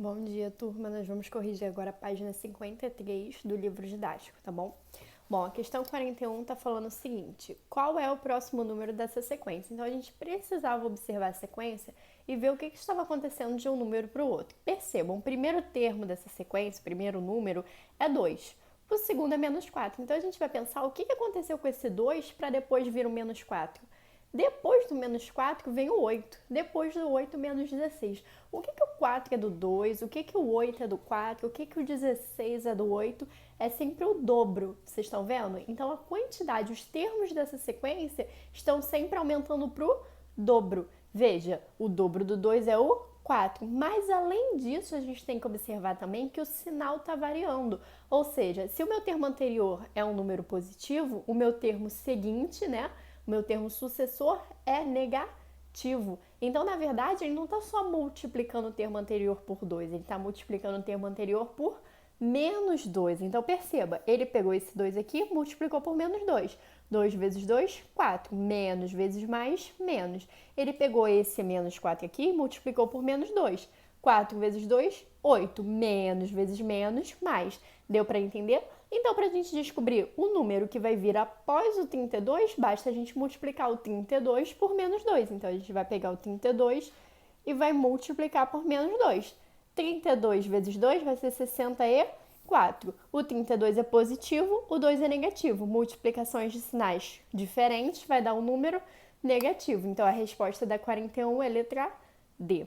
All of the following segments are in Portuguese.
Bom dia, turma. Nós vamos corrigir agora a página 53 do livro didático, tá bom? Bom, a questão 41 está falando o seguinte: qual é o próximo número dessa sequência? Então, a gente precisava observar a sequência e ver o que estava acontecendo de um número para o outro. Percebam, o primeiro termo dessa sequência, o primeiro número, é 2. O segundo é menos 4. Então, a gente vai pensar o que aconteceu com esse 2 para depois vir o menos 4. Depois do menos 4 vem o 8. Depois do 8, menos 16. O que o 4 é do 2? O que o 8 é do 4? O que o 16 é do 8? É sempre o dobro, vocês estão vendo? Então, a quantidade, os termos dessa sequência estão sempre aumentando para o dobro. Veja, o dobro do 2 é o 4. Mas, além disso, a gente tem que observar também que o sinal está variando. Ou seja, se o meu termo anterior é um número positivo, o meu termo seguinte, né? O meu termo sucessor é negativo. Então, na verdade, ele não está só multiplicando o termo anterior por 2, ele está multiplicando o termo anterior por menos 2. Então, perceba, ele pegou esse 2 aqui, multiplicou por menos 2. 2 vezes 2, 4. Menos vezes mais, menos. Ele pegou esse menos 4 aqui e multiplicou por menos 2. 4 vezes 2, 8. Menos vezes menos, mais. Deu para entender? Então, para a gente descobrir o número que vai vir após o 32, basta a gente multiplicar o 32 por menos 2. Então, a gente vai pegar o 32 e vai multiplicar por menos 2. 32 vezes 2 vai ser 64. O 32 é positivo, o 2 é negativo. Multiplicações de sinais diferentes vai dar um número negativo. Então, a resposta da 41 é a letra D.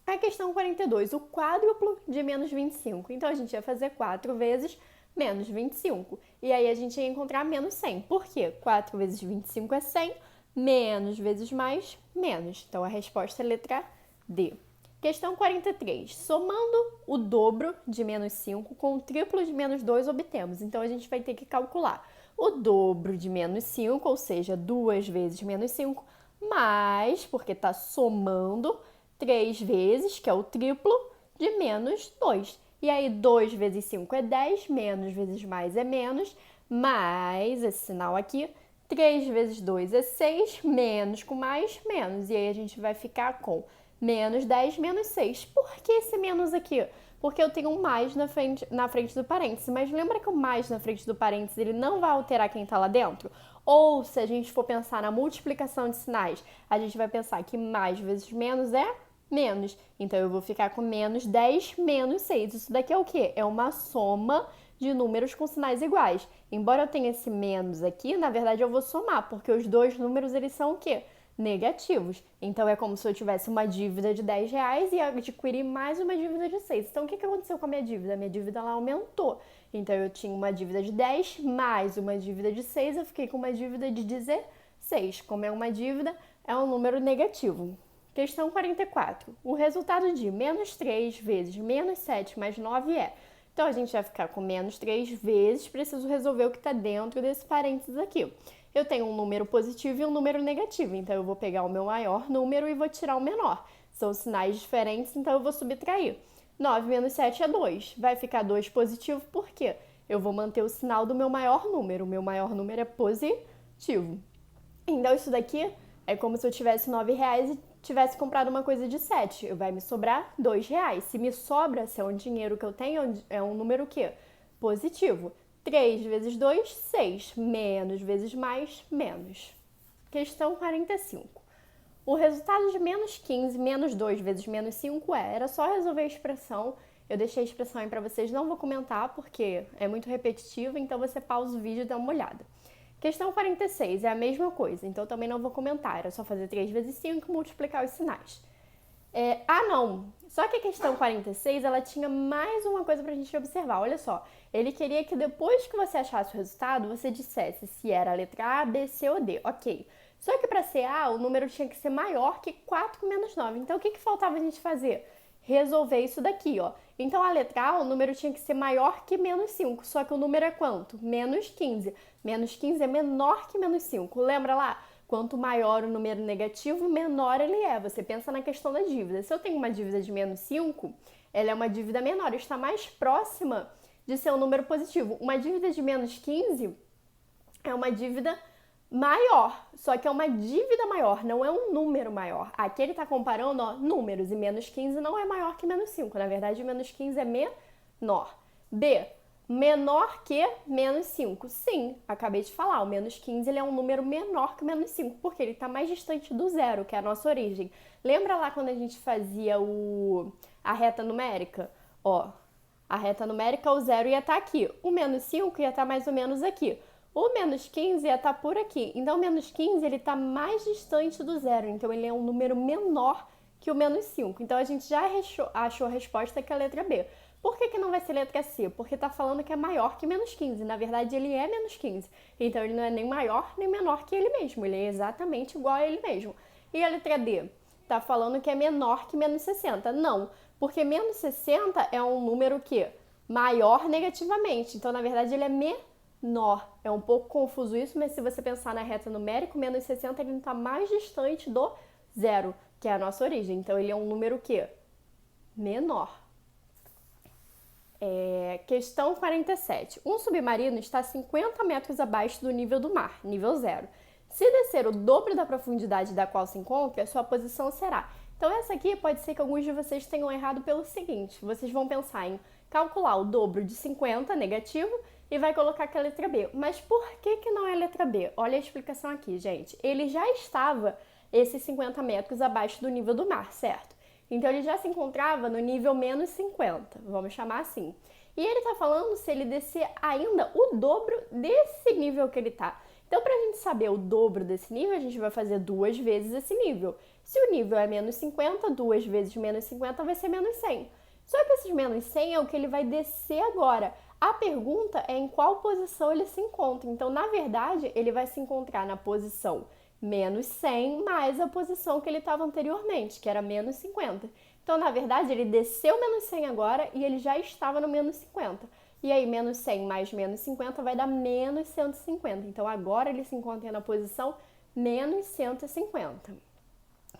A questão 42, o quádruplo de menos 25. Então, a gente ia fazer 4 vezes menos 25. E aí, a gente ia encontrar menos 100. Por quê? 4 vezes 25 é 100, menos vezes mais, menos. Então, a resposta é a letra D. Questão 43. Somando o dobro de menos 5 com o triplo de menos 2, obtemos. Então, a gente vai ter que calcular o dobro de menos 5, ou seja, 2 vezes menos 5, mais, porque está somando, 3 vezes, que é o triplo, de menos 2. E aí, 2 vezes 5 é 10, menos vezes mais é menos, mais esse sinal aqui, 3 vezes 2 é 6, menos com mais, menos. E aí, a gente vai ficar com menos 10, menos 6. Por que esse menos aqui? Porque eu tenho um mais na frente do parênteses. Mas lembra que o mais na frente do parênteses, ele não vai alterar quem está lá dentro? Ou, se a gente for pensar na multiplicação de sinais, a gente vai pensar que mais vezes menos é menos. Então, eu vou ficar com menos 10 menos 6. Isso daqui é o quê? É uma soma de números com sinais iguais. Embora eu tenha esse menos aqui, na verdade eu vou somar, porque os dois números, eles são o quê? Negativos. Então, é como se eu tivesse uma dívida de 10 reais e adquirir mais uma dívida de 6. Então, o que aconteceu com a minha dívida? A minha dívida ela aumentou. Então, eu tinha uma dívida de 10 mais uma dívida de 6, eu fiquei com uma dívida de 16. Como é uma dívida, é um número negativo. Questão 44. O resultado de menos 3 vezes menos 7 mais 9 é... Então, a gente vai ficar com menos 3 vezes, preciso resolver o que está dentro desse parênteses aqui. Eu tenho um número positivo e um número negativo, então eu vou pegar o meu maior número e vou tirar o menor. São sinais diferentes, então eu vou subtrair. 9 menos 7 é 2. Vai ficar 2 positivo, por quê? Eu vou manter o sinal do meu maior número. O meu maior número é positivo. Então, isso daqui é como se eu tivesse 9 reais e tivesse comprado uma coisa de 7. Vai me sobrar 2 reais. Se me sobra, se é um dinheiro que eu tenho, é um número o quê? Positivo. 3 vezes 2, 6. Menos vezes mais, menos. Questão 45. O resultado de menos 15, menos 2 vezes menos 5 é... Era só resolver a expressão. Eu deixei a expressão aí para vocês, não vou comentar porque é muito repetitivo, então você pausa o vídeo e dá uma olhada. Questão 46 é a mesma coisa, então também não vou comentar. Era só fazer 3 vezes 5 e multiplicar os sinais. Não. Só que a questão 46, ela tinha mais uma coisa pra gente observar. Olha só, ele queria que depois que você achasse o resultado, você dissesse se era a letra A, B, C ou D. Ok. Só que para ser A, o número tinha que ser maior que 4 menos 9. Então, o que faltava a gente fazer? Resolver isso daqui, ó. Então, a letra A, o número tinha que ser maior que menos 5. Só que o número é quanto? Menos 15. Menos 15 é menor que menos 5. Lembra lá? Quanto maior o número negativo, menor ele é. Você pensa na questão da dívida. Se eu tenho uma dívida de menos 5, ela é uma dívida menor, está mais próxima de ser um número positivo. Uma dívida de menos 15 é uma dívida maior, só que é uma dívida maior, não é um número maior. Aqui ele está comparando, ó, números, e menos 15 não é maior que menos 5. Na verdade, menos 15 é menor. B, menor que menos 5. Sim, acabei de falar, o menos 15 ele é um número menor que o menos 5, porque ele está mais distante do zero, que é a nossa origem. Lembra lá quando a gente fazia a reta numérica? Ó, a reta numérica, o zero ia estar aqui, o menos 5 ia estar mais ou menos aqui. O menos 15 ia estar por aqui. Então, o menos 15 ele está mais distante do zero. Então, ele é um número menor que o menos 5. Então, a gente já achou a resposta que é a letra B. Por que não vai ser letra C? Porque está falando que é maior que menos 15. Na verdade, ele é menos 15. Então, ele não é nem maior nem menor que ele mesmo. Ele é exatamente igual a ele mesmo. E a letra D? Está falando que é menor que menos 60. Não, porque menos 60 é um número que maior negativamente. Então, na verdade, ele é menor. É um pouco confuso isso, mas se você pensar na reta numérica, o menos 60 ele está mais distante do zero, que é a nossa origem. Então, ele é um número que? Menor. Questão 47. Um submarino está 50 metros abaixo do nível do mar, nível zero. Se descer o dobro da profundidade da qual se encontra, sua posição será. Então, essa aqui pode ser que alguns de vocês tenham errado pelo seguinte. Vocês vão pensar em calcular o dobro de 50, negativo, e vai colocar aqui a letra B. Mas por que não é a letra B? Olha a explicação aqui, gente. Ele já estava esses 50 metros abaixo do nível do mar, certo? Então, ele já se encontrava no nível menos 50, vamos chamar assim. E ele está falando se ele descer ainda o dobro desse nível que ele está. Então, para a gente saber o dobro desse nível, a gente vai fazer 2 vezes esse nível. Se o nível é menos 50, 2 vezes menos 50 vai ser menos 100. Só que esses menos 100 é o que ele vai descer agora. A pergunta é em qual posição ele se encontra. Então, na verdade, ele vai se encontrar na posição menos 100 mais a posição que ele estava anteriormente, que era menos 50. Então, na verdade, ele desceu menos 100 agora e ele já estava no menos 50. E aí, menos 100 mais menos 50 vai dar menos 150. Então, agora ele se encontra na posição menos 150.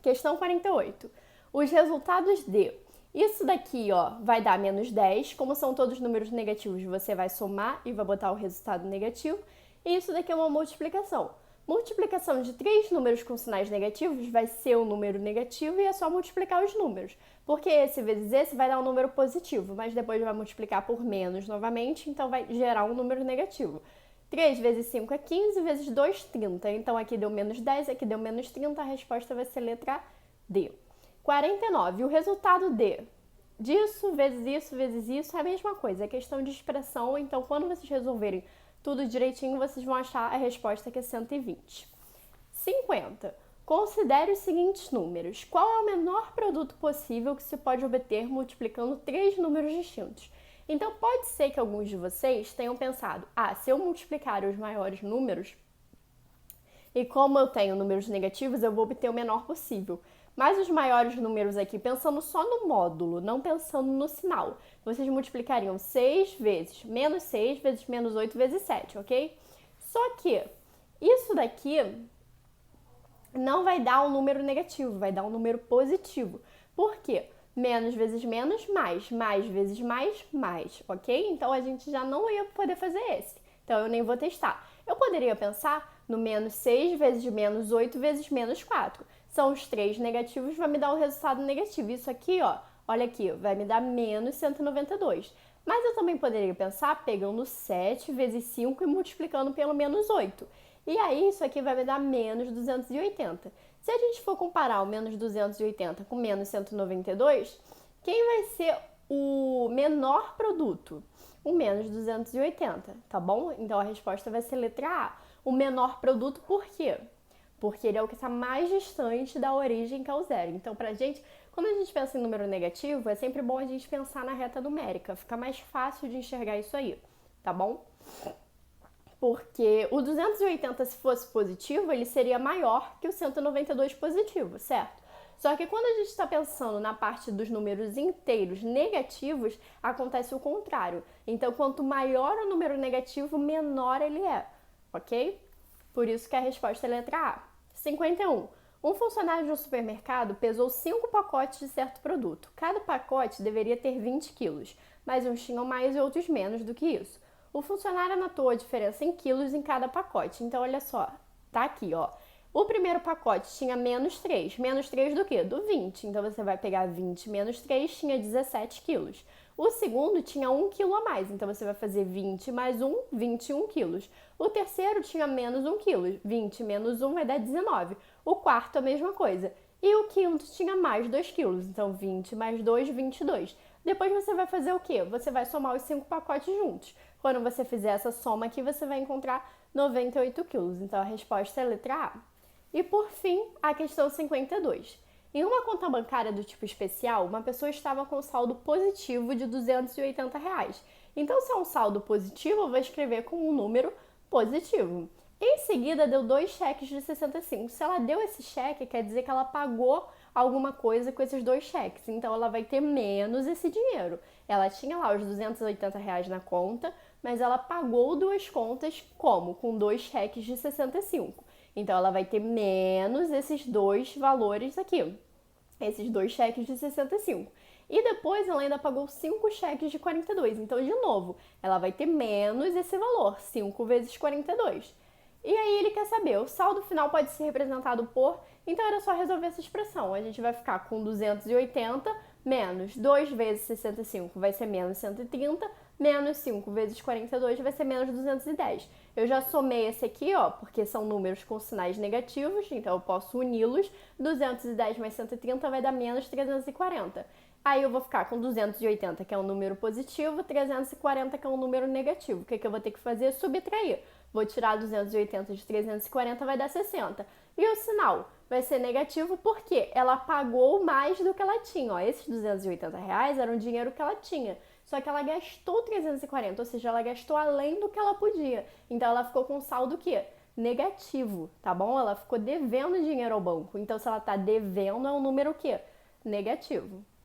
Questão 48. Os resultados de... Isso daqui, ó, vai dar menos 10. Como são todos números negativos, você vai somar e vai botar o resultado negativo. E isso daqui é uma multiplicação. Multiplicação de 3 números com sinais negativos vai ser um número negativo e é só multiplicar os números. Porque esse vezes esse vai dar um número positivo, mas depois vai multiplicar por menos novamente, então vai gerar um número negativo. 3 vezes 5 é 15, vezes 2, 30. Então aqui deu menos 10, aqui deu menos 30, a resposta vai ser letra D. 49. O resultado disso vezes isso é a mesma coisa, é questão de expressão, então quando vocês resolverem tudo direitinho, vocês vão achar a resposta que é 120. 50. Considere os seguintes números. Qual é o menor produto possível que se pode obter multiplicando 3 números distintos? Então, pode ser que alguns de vocês tenham pensado, se eu multiplicar os maiores números, e como eu tenho números negativos, eu vou obter o menor possível. Mas os maiores números aqui, pensando só no módulo, não pensando no sinal, vocês multiplicariam 6 vezes menos 6 vezes menos 8 vezes 7, ok? Só que isso daqui não vai dar um número negativo, vai dar um número positivo. Por quê? Menos vezes menos, mais vezes mais, ok? Então, a gente já não ia poder fazer esse. Então, eu nem vou testar. Eu poderia pensar no menos 6 vezes menos 8 vezes menos 4. São os 3 negativos, vai me dar um resultado negativo. Isso aqui, ó, olha aqui, vai me dar menos 192. Mas eu também poderia pensar pegando 7 vezes 5 e multiplicando pelo menos 8. E aí, isso aqui vai me dar menos 280. Se a gente for comparar o menos 280 com menos 192, quem vai ser o menor produto? O menos 280, tá bom? Então, a resposta vai ser letra A. O menor produto por quê? Porque ele é o que está mais distante da origem, que é o zero. Então, pra gente, quando a gente pensa em número negativo, é sempre bom a gente pensar na reta numérica. Fica mais fácil de enxergar isso aí, tá bom? Porque o 280, se fosse positivo, ele seria maior que o 192 positivo, certo? Só que quando a gente está pensando na parte dos números inteiros negativos, acontece o contrário. Então, quanto maior o número negativo, menor ele é, ok? Por isso que a resposta é letra A. 51. Um funcionário de um supermercado pesou 5 pacotes de certo produto. Cada pacote deveria ter 20 quilos, mas uns tinham mais e outros menos do que isso. O funcionário anotou a diferença em quilos em cada pacote. Então, olha só, Tá aqui, ó. O primeiro pacote tinha menos 3. Menos 3 do quê? Do 20. Então, você vai pegar 20 menos 3, tinha 17 quilos. O segundo tinha 1 quilo a mais. Então, você vai fazer 20 mais 1, 21 quilos. O terceiro tinha menos 1 quilo. 20 menos 1 vai dar 19. O quarto, a mesma coisa. E o quinto tinha mais 2 quilos. Então, 20 mais 2, 22. Depois, você vai fazer o quê? Você vai somar os 5 pacotes juntos. Quando você fizer essa soma aqui, você vai encontrar 98 quilos. Então, a resposta é a letra A. E por fim, a questão 52. Em uma conta bancária do tipo especial, uma pessoa estava com saldo positivo de R$ 280. Então, se é um saldo positivo, eu vou escrever com um número positivo. Em seguida, deu 2 cheques de 65. Se ela deu esse cheque, quer dizer que ela pagou alguma coisa com esses 2 cheques. Então, ela vai ter menos esse dinheiro. Ela tinha lá os R$ 280 na conta, mas ela pagou 2 contas como? Com 2 cheques de 65. Então, ela vai ter menos esses 2 valores aqui, esses 2 cheques de 65. E depois ela ainda pagou 5 cheques de 42. Então, de novo, ela vai ter menos esse valor, 5 vezes 42. E aí ele quer saber, o saldo final pode ser representado por... Então, era só resolver essa expressão. A gente vai ficar com 280 menos 2 vezes 65 vai ser menos 130, menos 5 vezes 42 vai ser menos 210. Eu já somei esse aqui, ó, porque são números com sinais negativos, então eu posso uni-los. 210 mais 130 vai dar menos 340. Aí eu vou ficar com 280, que é um número positivo, 340, que é um número negativo. O que eu vou ter que fazer? Subtrair. Vou tirar 280 de 340, vai dar 60. E o sinal vai ser negativo porque ela pagou mais do que ela tinha. Ó, esses R$ 280 era um dinheiro que ela tinha. Só que ela gastou 340, ou seja, ela gastou além do que ela podia. Então, ela ficou com um saldo o quê? Negativo, tá bom? Ela ficou devendo dinheiro ao banco. Então, se ela tá devendo, é um número o quê? Negativo.